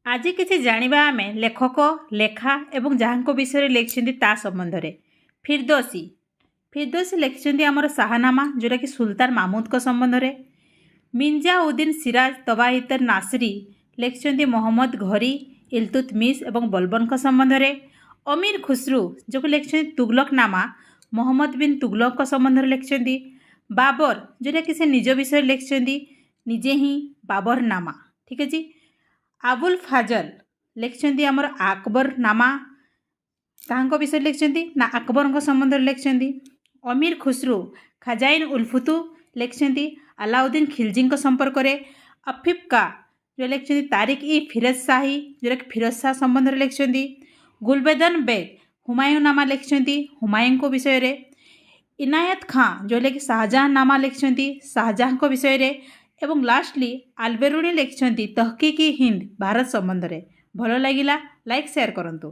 आज किसी जानिबा आमे लेखक लेखा एवं जहाँ विषय लिखिं ता संबंध में। फिरदौसी फिरदौसी लिखिं आमर शाहनामा जोटा कि सुल्तान मामूद को संबंध में। मिर्जा उद्दीन सिराज तवाहितर नासरी लिखिं मोहम्मद घोरी इल्तुतमिश एवं बलबन को संबंध में। अमीर खुसरू जो लिखिं तुगलकनामा मोहम्मद बिन तुगलक को संबंध में लिखिं। बाबर जोटा कि से निज विषय लिखिं निजे ही बाबरनामा। ठीक है। आबुल फाजल लिखिं आमर अकबर नामा तांको विषय लिखिं ना अकबर को संबंध में लिखिं। अमीर खुसरू खजाइन उल्फुतु लिखिं अलाउद्दीन खिलजी को संपर्क में। अफीफ जो लिखिं तारिक ई फिरोज शाही जोटा कि फिरोज शाह संबंध में लिखिं। गुलबेदन बेग हुमायूं नामा लिखिं हुमायूं को विषय रे। इनायत खां जो कि शाहजहां नामा लिखिं शाहजहां को विषय रे। एवं लास्टली आलबेरुणी लिखिं तहकीकी हिंद भारत संबंध में। भल लगिला लाइक शेयर करंतु।